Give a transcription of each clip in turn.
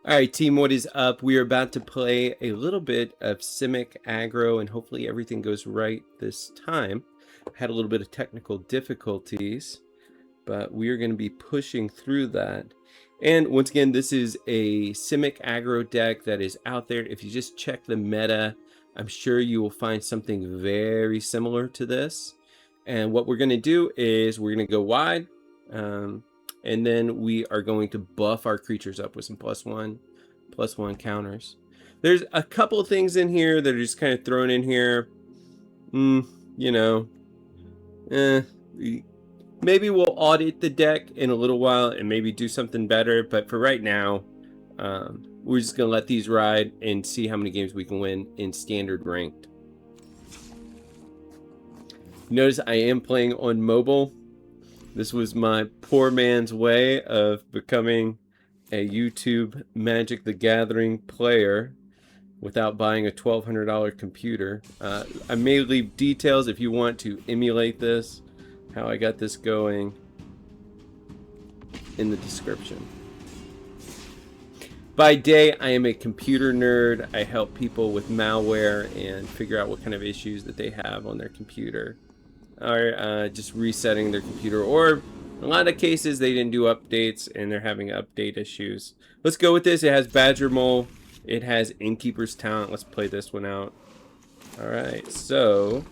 Alright team, what is up? We are about to play a little bit of Simic Aggro and hopefully everything goes right this time. Had a little bit of technical difficulties, but we are going to be pushing through that. And once again, this is a Simic Aggro deck that is out there. If you just check the meta, I'm sure you will find something very similar to this. And what we're going to do is we're going to go wide. And then we are going to buff our creatures up with some +1 counters. There's a couple of things in here that are just kind of thrown in here. You know, maybe we'll audit the deck in a little while and maybe do something better. But for right now, we're just going to let these ride and see how many games we can win in standard ranked. Notice I am playing on mobile. This was my poor man's way of becoming a YouTube Magic the Gathering player without buying a $1,200 computer. I may leave details if you want to emulate this, how I got this going, in the description. By day, I am a computer nerd. I help people with malware and figure out what kind of issues that they have on their computer. Or just resetting their computer, or in a lot of cases they didn't do updates and they're having update issues. Let's go with this. It has Badgermole, it has Innkeeper's Talent. Let's play this one out. Alright, so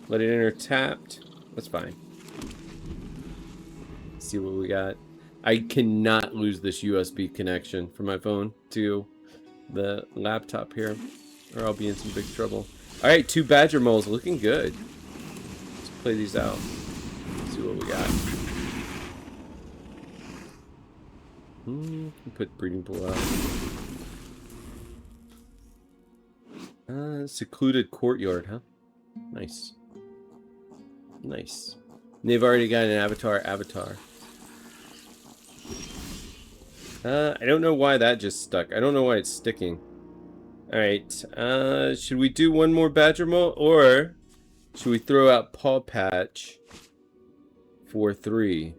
let it enter tapped. That's fine. Let's see what we got. I cannot lose this USB connection from my phone to the laptop here, or I'll be in some big trouble. Alright, 2 Badgermoles, looking good. Play these out. See what we got. Put breeding pool out. Secluded courtyard, huh? Nice. Nice. And they've already got an avatar. I don't know why that just stuck. I don't know why it's sticking. Alright. Should we do one more Badgermole, or should we throw out Paw Patch for 3?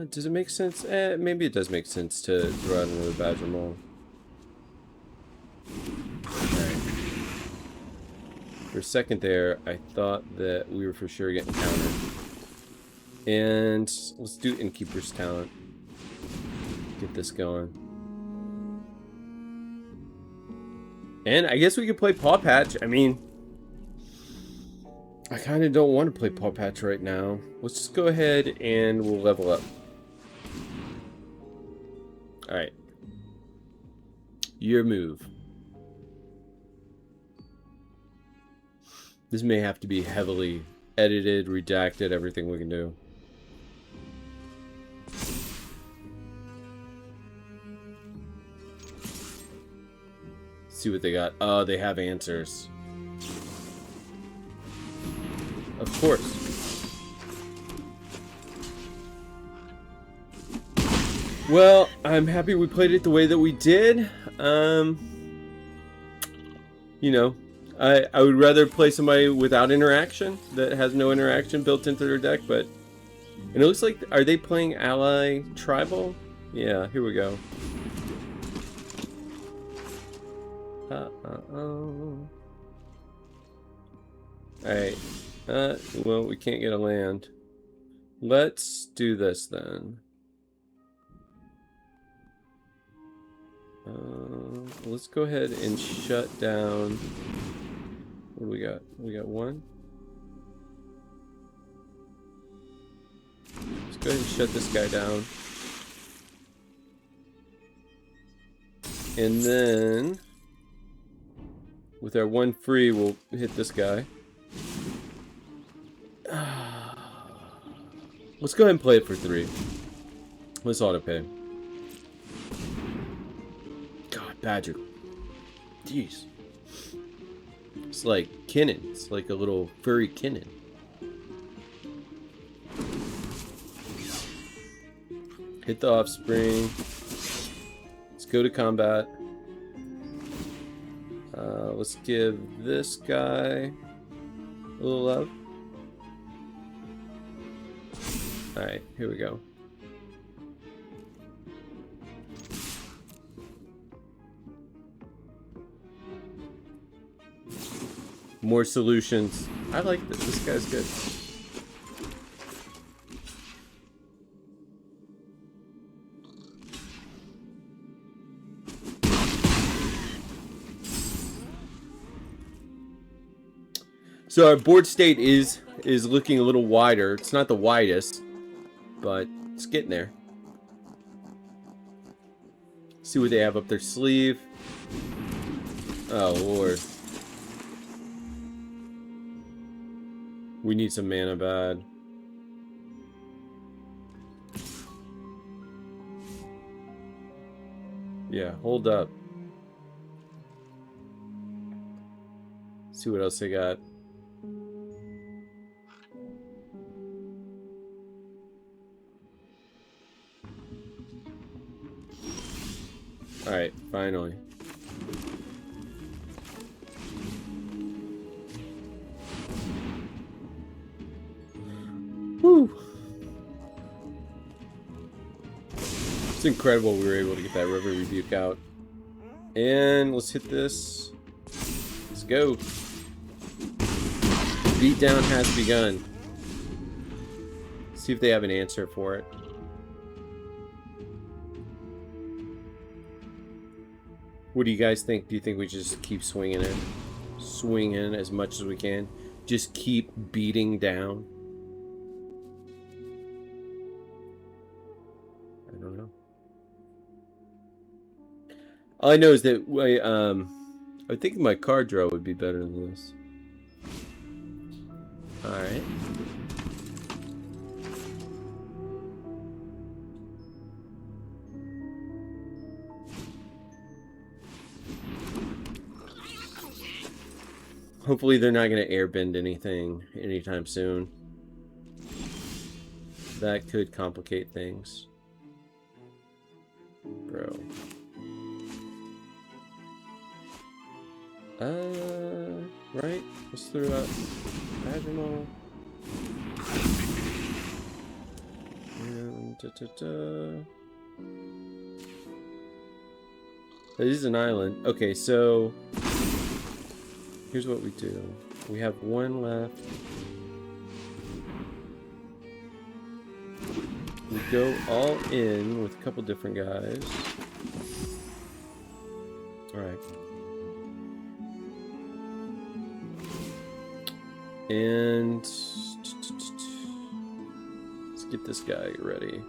Does it make sense? Maybe it does make sense to throw out another Badgermole. Alright. For a second there, I thought that we were for sure getting countered. And let's do Innkeeper's Talent. Get this going. And I guess we could play Paw Patch. I mean, I kind of don't want to play Paw Patch right now. Let's just go ahead and we'll level up. Alright. Your move. This may have to be heavily edited, redacted, everything we can do. See what they got. Oh, they have answers. Of course. Well, I'm happy we played it the way that we did. You know, I would rather play somebody without interaction, that has no interaction built into their deck, but it looks like, are they playing Ally Tribal? Yeah, here we go. Alright. Well, we can't get a land. Let's do this then. Let's go ahead and shut down. What do we got? We got 1. Let's go ahead and shut this guy down. And then with our 1 free, we'll hit this guy. Let's go ahead and play it for 3. Let's auto pay. God, Badger. Jeez. It's like Kinnan. It's like a little furry Kinnan. Hit the offspring. Let's go to combat. Let's give this guy a little love. Alright, here we go. More solutions. I like this. This guy's good. So our board state is looking a little wider. It's not the widest, but it's getting there. See what they have up their sleeve. Oh Lord. We need some mana bad. Yeah, hold up. See what else they got. Alright, finally. Woo! It's incredible we were able to get that River Rebuke out. And let's hit this. Let's go. Beatdown has begun. See if they have an answer for it. What do you guys think? Do you think we just keep swinging it? Swinging as much as we can? Just keep beating down? I don't know. All I know is that I think my card draw would be better than this. Alright. Hopefully they're not going to airbend anything anytime soon. That could complicate things. Bro. Right? Let's throw out Badgermole. And It is an island. Okay, so here's what we do. We have one left. We go all in with a couple different guys. Alright. And let's get this guy ready.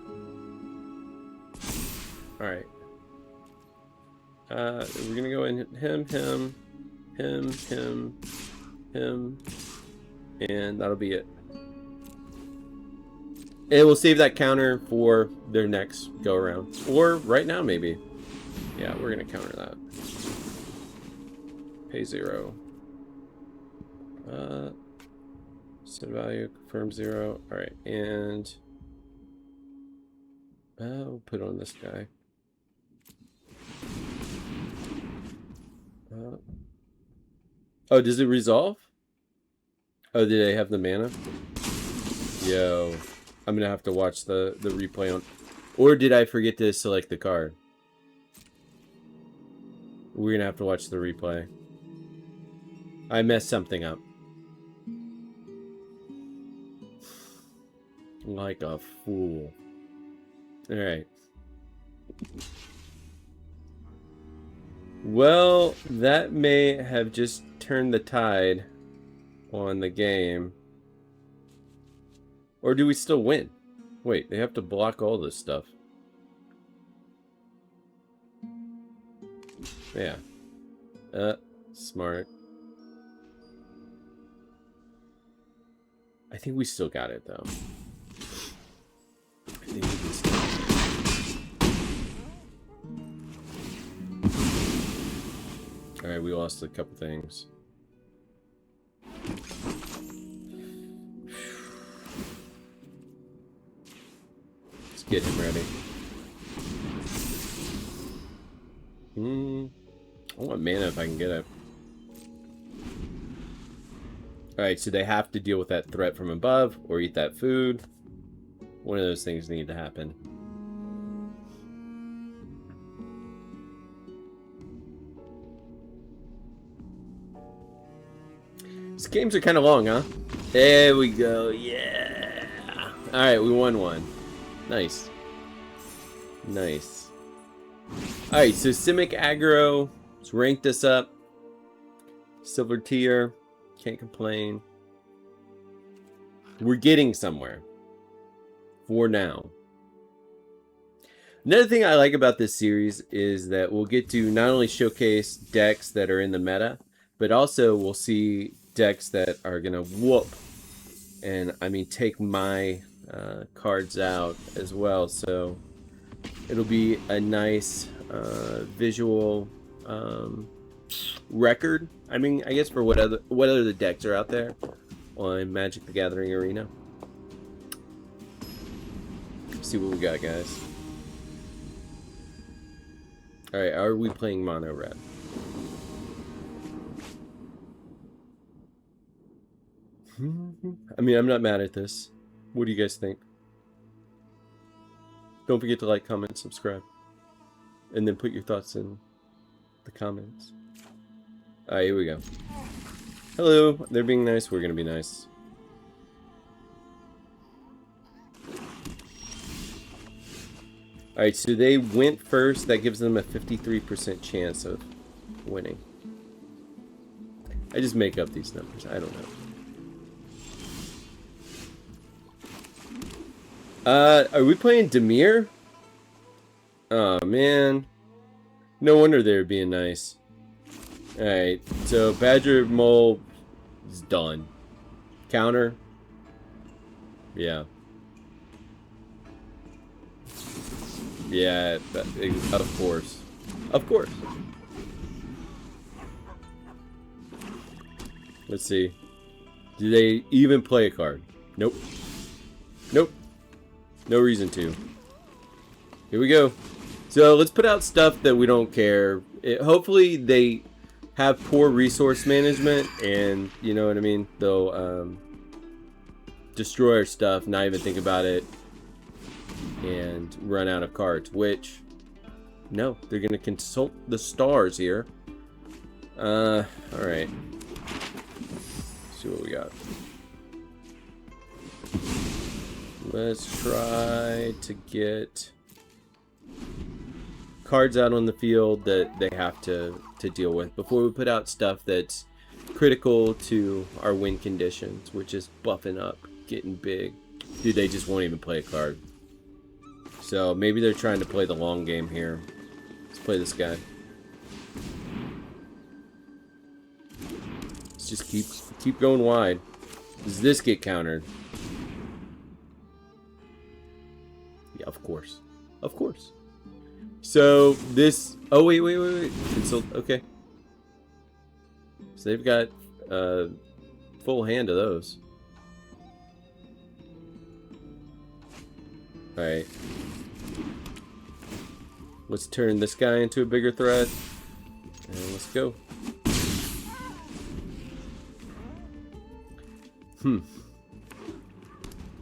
Alright. We're gonna go in him, and that'll be it. And we'll save that counter for their next go around. Or right now, maybe. Yeah, we're gonna counter that. Pay 0. Set value, confirm 0. Alright, and we'll put on this guy. Oh, does it resolve? Oh, did they have the mana? Yo, I'm gonna have to watch the replay on. Or did I forget to select the card? We're gonna have to watch the replay. I messed something up. Like a fool. Alright. Well, that may have just turned the tide on the game. Or do we still win? Wait, they have to block all this stuff. Yeah. Smart. I think we still got it, though. I think we can still got it. Alright, we lost a couple things. Let's get him ready. I want mana if I can get it. Alright, so they have to deal with that threat from above or eat that food. One of those things need to happen. These games are kind of long, huh? There we go. Yeah. All right, we won one. Nice. Nice. All right, so Simic Aggro has ranked us up. Silver tier. Can't complain. We're getting somewhere. For now. Another thing I like about this series is that we'll get to not only showcase decks that are in the meta, but also we'll see decks that are going to whoop. And, I mean, take my cards out as well. So it'll be a nice visual record. I mean, I guess for what other decks are out there on Magic the Gathering Arena. Let's see what we got, guys. Alright, are we playing mono red? I mean, I'm not mad at this. What do you guys think? Don't forget to like, comment, subscribe. And then put your thoughts in the comments. Alright, here we go. Hello, they're being nice, we're gonna be nice. Alright, so they went first. That gives them a 53% chance of winning. I just make up these numbers. I don't know. Are we playing Demir? Oh, man. No wonder they're being nice. Alright, so Badgermole is done. Counter? Yeah. Yeah, of course. Of course. Let's see. Do they even play a card? Nope. Nope. No reason to. Here we go. So let's put out stuff that we don't care. Hopefully they have poor resource management and, you know what I mean? They'll destroy our stuff, not even think about it, and run out of cards, which, no, they're gonna consult the stars here. Alright. See what we got. Let's try to get cards out on the field that they have to deal with before we put out stuff that's critical to our win conditions, which is buffing up, getting big. Dude, they just won't even play a card. So maybe they're trying to play the long game here. Let's play this guy. Let's just keep going wide. Does this get countered? Yeah, of course. Of course. So this... Oh, wait. Consult... Okay. So they've got a full hand of those. Alright. Let's turn this guy into a bigger threat. And let's go.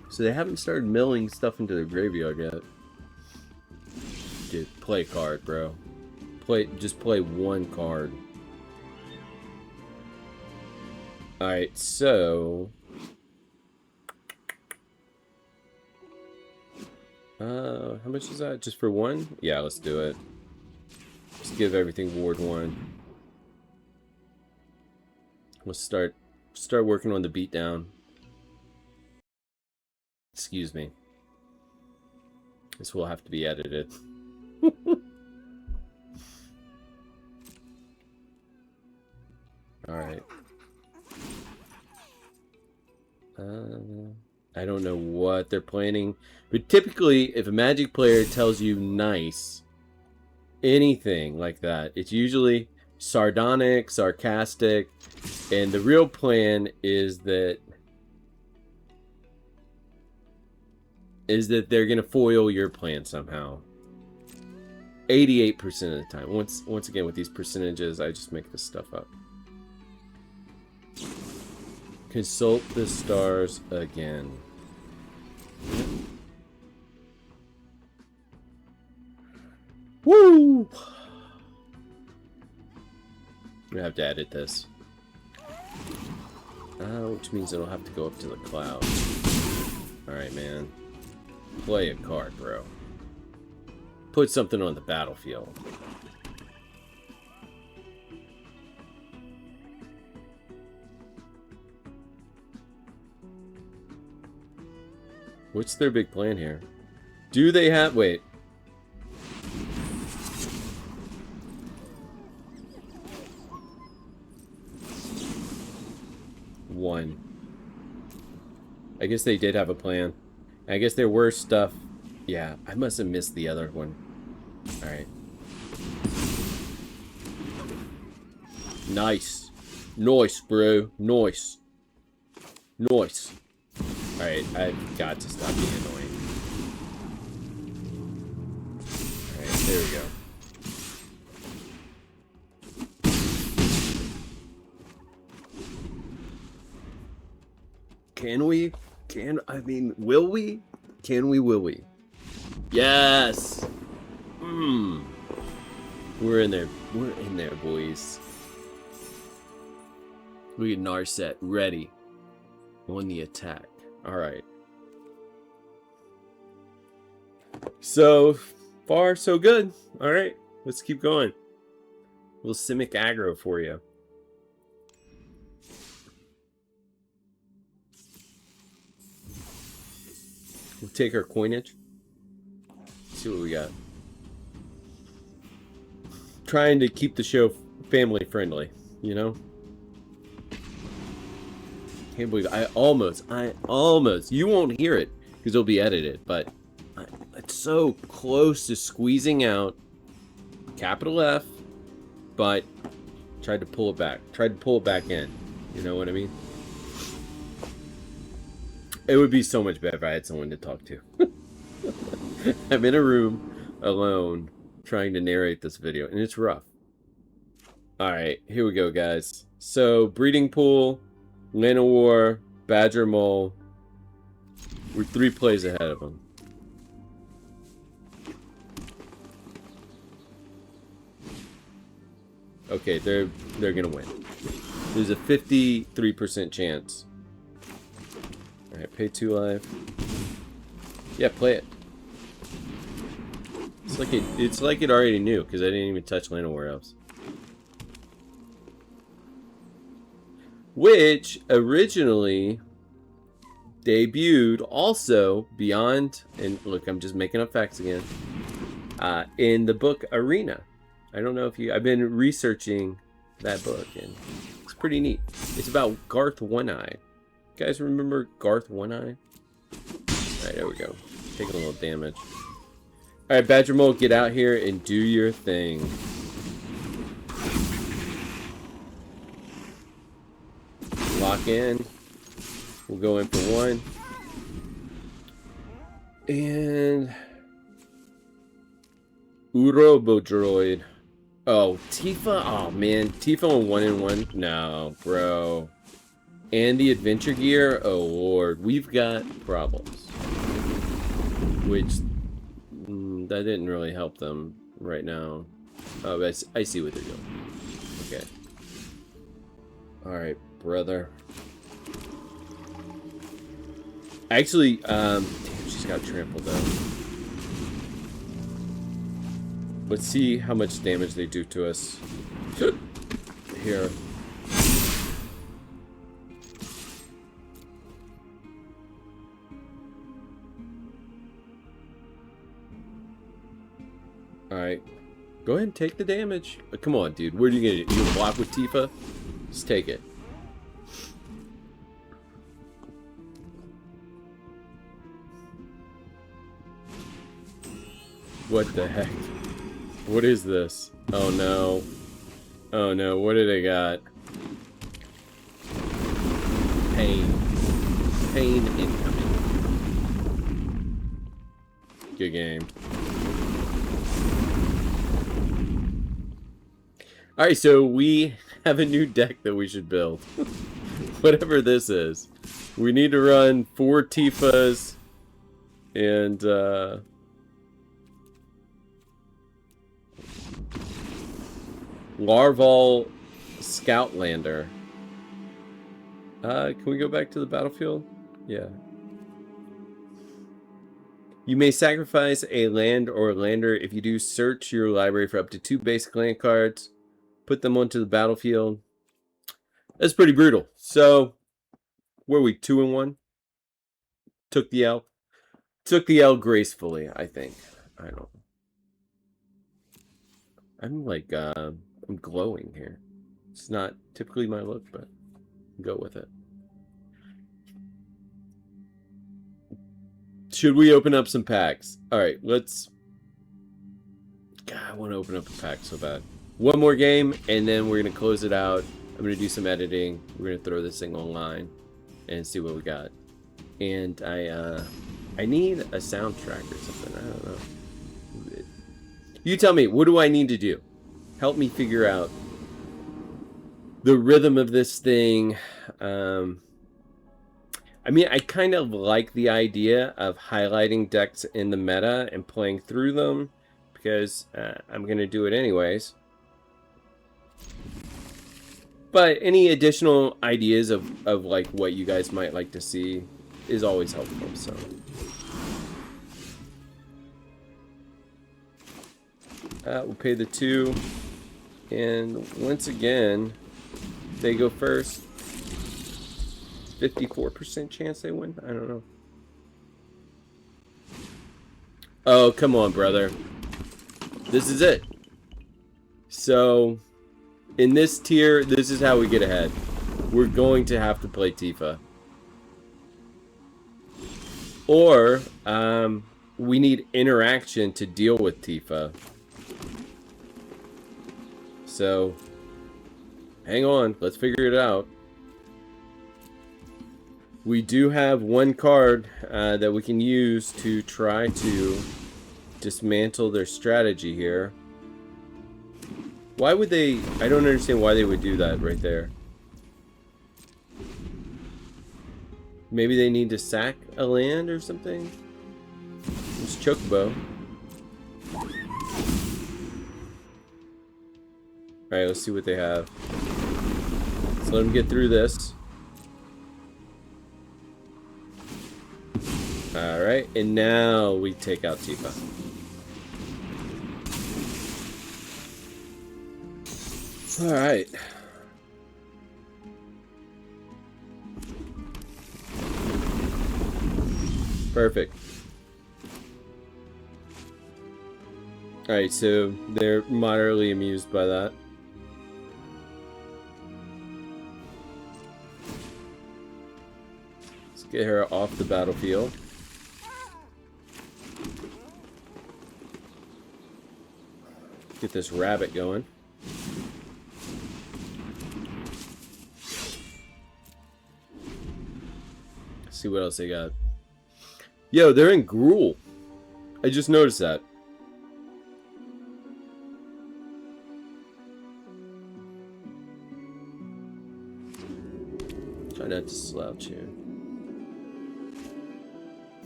So they haven't started milling stuff into their graveyard yet. Dude, play a card, bro. Just play one card. Alright, so... how much is that? Just for one? Yeah, let's do it. Just give everything ward 1. Let's start working on the beatdown. Excuse me. This will have to be edited. Alright. I don't know what they're planning. But typically, if a Magic player tells you nice, anything like that, it's usually sardonic, sarcastic, and the real plan is that they're gonna foil your plan somehow. 88% of the time. Once again, with these percentages, I just make this stuff up. Consult the stars again. Woo! I'm gonna have to edit this. Which means it'll have to go up to the clouds. Alright, man. Play a card, bro. Put something on the battlefield. What's their big plan here? Do they have... Wait. One. I guess they did have a plan. I guess there were stuff... Yeah, I must have missed the other one. Alright. Nice. Nice, bro. Nice. Nice. Alright, I've got to stop being annoying. Alright, there we go. Can we? I mean, will we? Can we, will we? Yes! We're in there. We're in there, boys. We get Narset ready. On the attack. Alright. So far, so good. Alright, let's keep going. A little Simic Aggro for you. We'll take our coinage. See what we got. Trying to keep the show family friendly, you know? Can't believe I almost, you won't hear it because it'll be edited, but it's so close to squeezing out capital F, but tried to pull it back in. You know what I mean? It would be so much better if I had someone to talk to. I'm in a room alone trying to narrate this video, and it's rough. Alright, here we go, guys. So, Breeding Pool, Llanowar, Badgermole. We're 3 plays ahead of them. Okay, they're gonna win. There's a 53% chance. Alright, pay 2 life. Yeah, play it. It's like it already knew, because I didn't even touch Llanowar else. Which originally debuted also beyond, and look, I'm just making up facts again, in the book Arena. I don't know if I've been researching that book, and it's pretty neat. It's about Garth One-Eye. You guys remember Garth One-Eye? Alright, there we go. Taking a little damage. Alright, Badgermole, get out here and do your thing. Lock in. We'll go in for 1. And Ouroboroid. Oh, Tifa? Oh man, Tifa on 1-in-1? No, bro. And the adventure gear? Oh lord, we've got problems. Which that didn't really help them right now. Oh, I see what they're doing. Okay. Alright, brother. Actually, damn, she's got trampled though. Let's see how much damage they do to us. Here. Alright. Go ahead and take the damage. Come on, dude. What are you gonna do? You gonna block with Tifa? Just take it. What the heck? What is this? Oh no. Oh no, what do they got? Pain. Pain incoming. Good game. Alright, so we have a new deck that we should build. Whatever this is. We need to run 4 Tifas and Larval Scoutlander. Can we go back to the battlefield? Yeah. You may sacrifice a land or lander. If you do, search your library for up to 2 basic land cards. Put them onto the battlefield. That's pretty brutal. So, were we 2-1? Took the L. Took the L gracefully, I think. I don't know. I'm like, I'm glowing here. It's not typically my look, but go with it. Should we open up some packs? All right, let's... God, I want to open up a pack so bad. One more game, and then we're going to close it out. I'm going to do some editing. We're going to throw this thing online and see what we got. And I need a soundtrack or something. I don't know. You tell me, what do I need to do? Help me figure out the rhythm of this thing. I mean, I kind of like the idea of highlighting decks in the meta and playing through them, because I'm going to do it anyways. But any additional ideas of like what you guys might like to see is always helpful. So we'll pay the 2, and once again they go first. 54% chance they win. I don't know. Oh, come on, brother. This is it. So, in this tier, this is how we get ahead. We're going to have to play Tifa. Or, we need interaction to deal with Tifa. So, hang on. Let's figure it out. We do have one card that we can use to try to dismantle their strategy here. Why would they... I don't understand why they would do that right there. Maybe they need to sack a land or something? It's Chocobo. Alright, let's see what they have. Let's let them get through this. Alright, and now we take out Tifa. Alright. Perfect. Alright, so they're moderately amused by that. Let's get her off the battlefield. Get this rabbit going. See what else they got. Yo, they're in Gruul. I just noticed that. Try not to slouch here.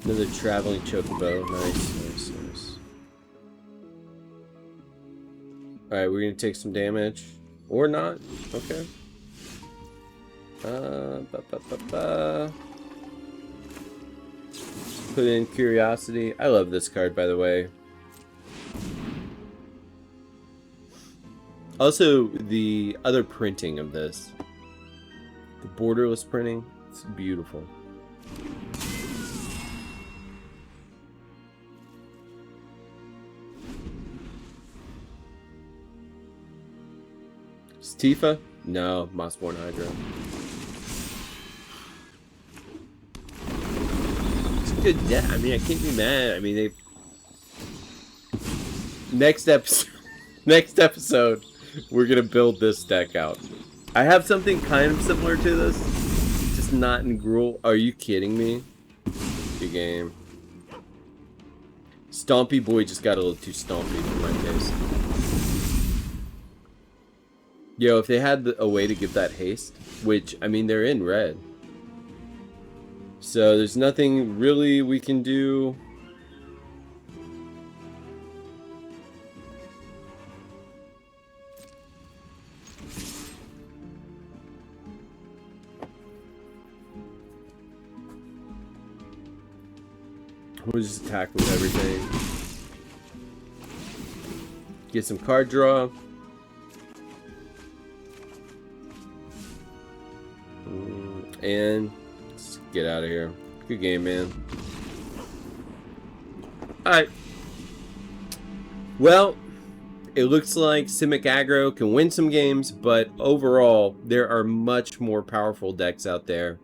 Another traveling chocobo. Nice, nice, nice. Alright, we're gonna take some damage. Or not. Okay. Put in Curiosity. I love this card, by the way. Also, the other printing of this. The borderless printing. It's beautiful. Is Tifa? No, Mossborn Hydra. It's a good deck. I mean, I can't be mad. I mean, they... Next episode, we're gonna build this deck out. I have something kind of similar to this, just not in Gruul. Are you kidding me? Good game. Stompy Boy just got a little too stompy for my taste. Yo, if they had a way to give that haste, which, I mean, they're in red. So there's nothing really we can do. We'll just attack with everything. Get some card draw. And let's get out of here. Good game, man. Alright. Well, it looks like Simic Aggro can win some games, but overall, there are much more powerful decks out there.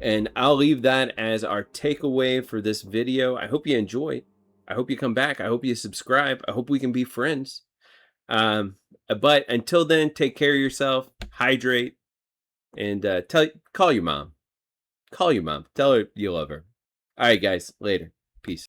And I'll leave that as our takeaway for this video. I hope you enjoy. I hope you come back. I hope you subscribe. I hope we can be friends. But until then, take care of yourself, hydrate, and call your mom. Call your mom. Tell her you love her. All right, guys. Later. Peace.